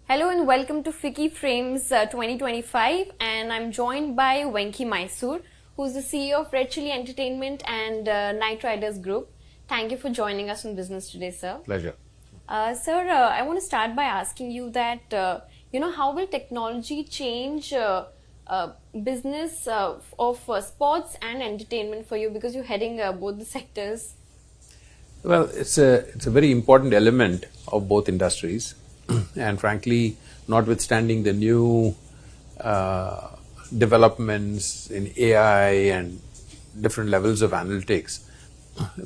Hello and welcome to Ficky Frames 2025, and I'm joined by Venky Mysore, who's the CEO of Red Chilli Entertainment and Night Riders Group. Thank you for joining us on Business Today, sir. Pleasure. Sir, I want to start by asking you that, how will technology change business of sports and entertainment for you, because you're heading both the sectors? Well, it's a very important element of both industries, and frankly, notwithstanding the new developments in AI and different levels of analytics,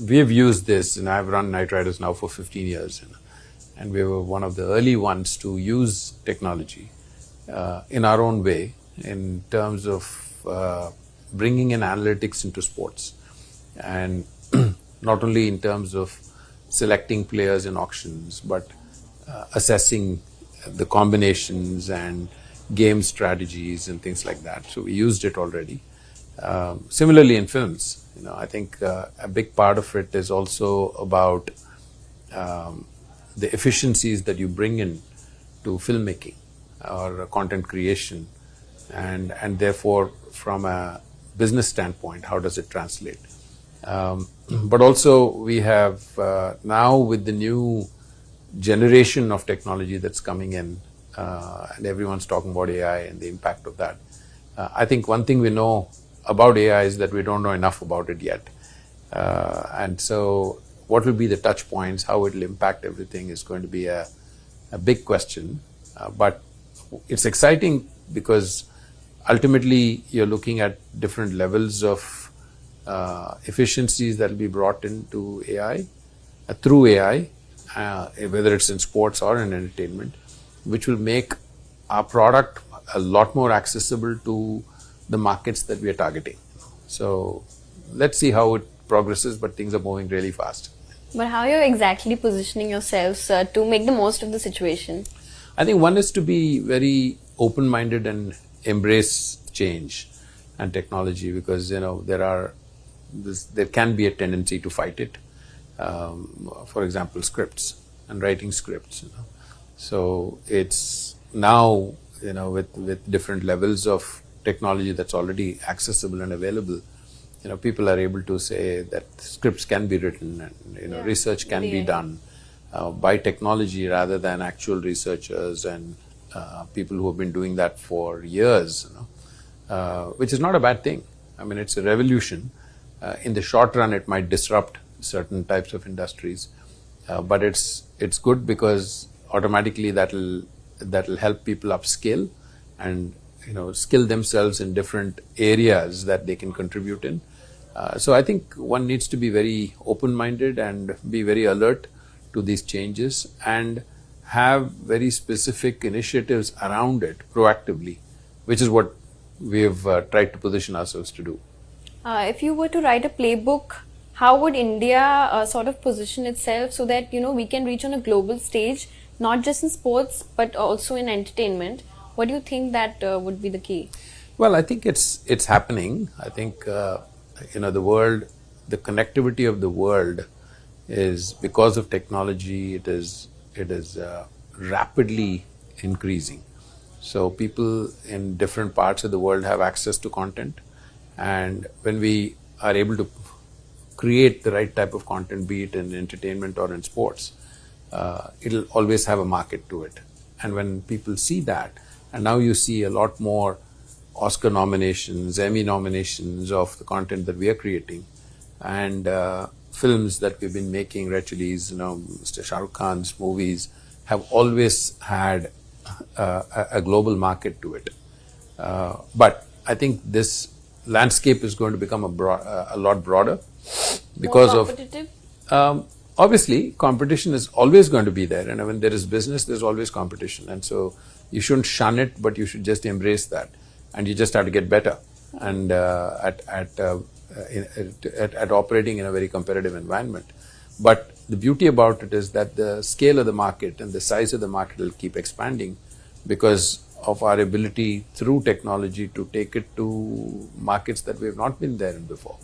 we have used this, and I've run Night Riders now for 15 years, and we were one of the early ones to use technology in our own way in terms of bringing in analytics into sports, and not only in terms of selecting players in auctions, but assessing the combinations and game strategies and things like that. So we used it already. Similarly in films, I think a big part of it is also about the efficiencies that you bring in to filmmaking or content creation, and therefore from a business standpoint, how does it translate? But also we have now, with the new generation of technology that's coming in, and everyone's talking about AI and the impact of that. I think one thing we know about AI is that we don't know enough about it yet. And so what will be the touch points, how it will impact everything is going to be a big question. But it's exciting because ultimately you're looking at different levels of efficiencies that will be brought into AI, through AI, whether it's in sports or in entertainment, which will make our product a lot more accessible to the markets that we are targeting. So let's see how it progresses, but things are moving really fast. But how are you exactly positioning yourselves to make the most of the situation? I think one is to be very open-minded and embrace change and technology, because there can be a tendency to fight it. For example, scripts and writing scripts. So it's now, with different levels of technology that's already accessible and available, people are able to say that scripts can be written and research can be done by technology rather than actual researchers and people who have been doing that for years, which is not a bad thing. I mean, it's a revolution. In the short run, it might disrupt certain types of industries, but it's good because automatically that'll help people upskill and skill themselves in different areas that they can contribute in. So I think one needs to be very open-minded and be very alert to these changes and have very specific initiatives around it proactively, which is what we have tried to position ourselves to do. If you were to write a playbook, how would India sort of position itself so that we can reach on a global stage, not just in sports but also in entertainment? What do you think that would be the key? Well, I think it's happening. I think the world, the connectivity of the world, is because of technology. It is rapidly increasing. So people in different parts of the world have access to content, and when we are able to create the right type of content, be it in entertainment or in sports, it'll always have a market to it. And when people see that, and now you see a lot more Oscar nominations, Emmy nominations of the content that we are creating, and films that we've been making, Red Chillies, Mr. Shah Rukh Khan's movies have always had a global market to it. But I think this landscape is going to become a lot broader because more competitive? Obviously competition is always going to be there, and when there is business, there's always competition, and so you shouldn't shun it, but you should just embrace that, and you just have to get better and at operating in a very competitive environment. But the beauty about it is that the scale of the market and the size of the market will keep expanding because of our ability through technology to take it to markets that we have not been there in before.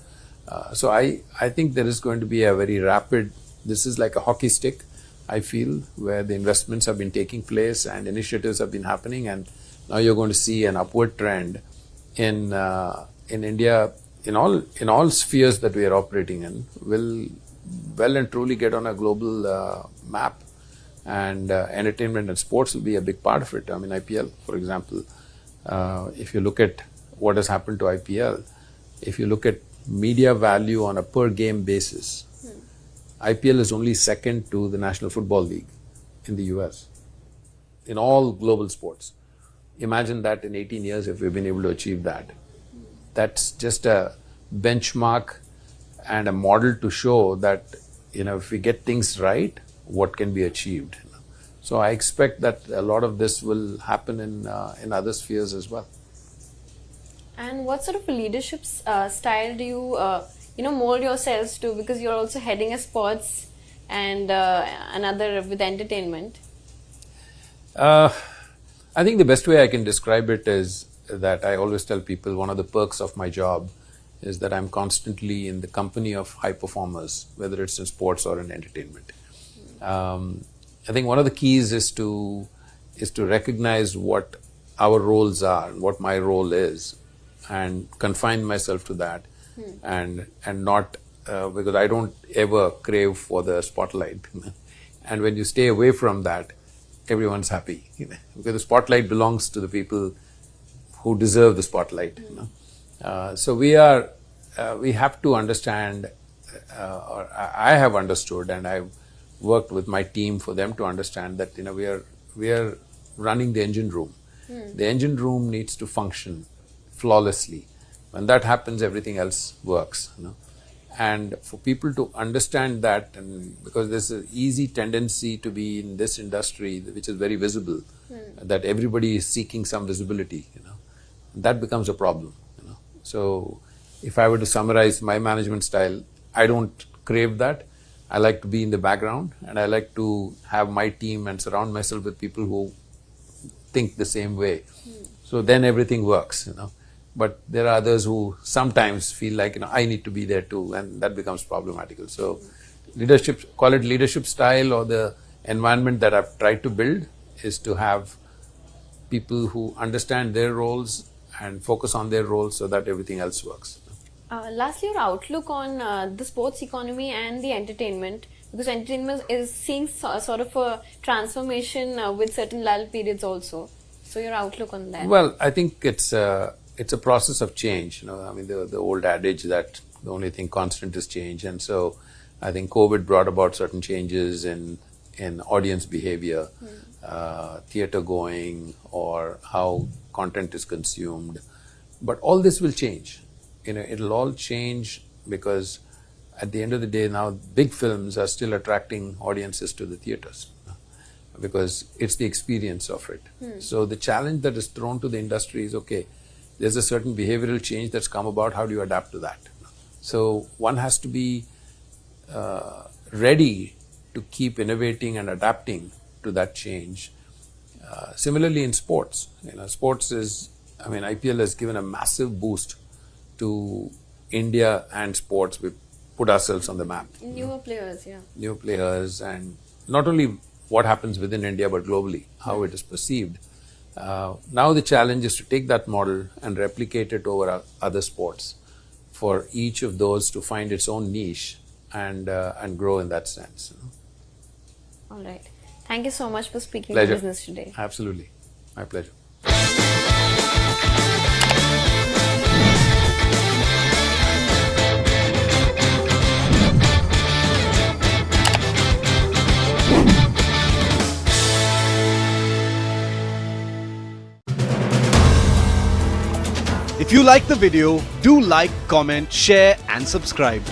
So I think there is going to be a very rapid, this is like a hockey stick, I feel, where the investments have been taking place and initiatives have been happening, and now you're going to see an upward trend in India, in all spheres that we are operating in, will well and truly get on a global map, and entertainment and sports will be a big part of it. I mean, IPL, for example, if you look at what has happened to IPL, if you look at media value on a per game basis, IPL is only second to the National Football League in the US in all global sports. Imagine that in 18 years if we've been able to achieve that. That's just a benchmark and a model to show that, if we get things right, what can be achieved. So I expect that a lot of this will happen in other spheres as well. And what sort of a leadership style do you, mold yourselves to? Because you're also heading a sports and another with entertainment. I think the best way I can describe it is that I always tell people one of the perks of my job is that I'm constantly in the company of high performers, whether it's in sports or in entertainment. I think one of the keys is to recognize what our roles are and what my role is, and confine myself to that, and not because I don't ever crave for the spotlight. And when you stay away from that, everyone's happy, because the spotlight belongs to the people who deserve the spotlight. So we have to understand, or I have understood, and I've worked with my team for them to understand that we are running the engine room. The engine room needs to function flawlessly. When that happens, everything else works. And for people to understand that, and because there's an easy tendency to be in this industry, which is very visible, that everybody is seeking some visibility, that becomes a problem. So if I were to summarize my management style, I don't crave that. I like to be in the background, and I like to have my team and surround myself with people who think the same way. So then everything works. But there are others who sometimes feel like, I need to be there too, and that becomes problematical. So leadership, call it leadership style, or the environment that I've tried to build, is to have people who understand their roles and focus on their roles so that everything else works. Lastly, your outlook on the sports economy and the entertainment, because entertainment is seeing sort of a transformation with certain lull periods also. So your outlook on that? Well, I think it's a process of change. I mean, the old adage that the only thing constant is change, and so I think COVID brought about certain changes in audience behavior, theater going, or how content is consumed. But all this will change. It'll all change, because at the end of the day now, big films are still attracting audiences to the theaters, because it's the experience of it. So the challenge that is thrown to the industry is, okay, there's a certain behavioral change that's come about. How do you adapt to that? So one has to be ready to keep innovating and adapting to that change. Similarly in sports, sports is, IPL has given a massive boost to India and sports. We put ourselves on the map. Newer players, yeah. New players, and not only what happens within India, but globally, how it is perceived. Now the challenge is to take that model and replicate it over other sports, for each of those to find its own niche and grow in that sense. All right. Thank you so much for speaking Pleasure. to Business Today. Absolutely. My pleasure. If you like the video, do like, comment, share and subscribe.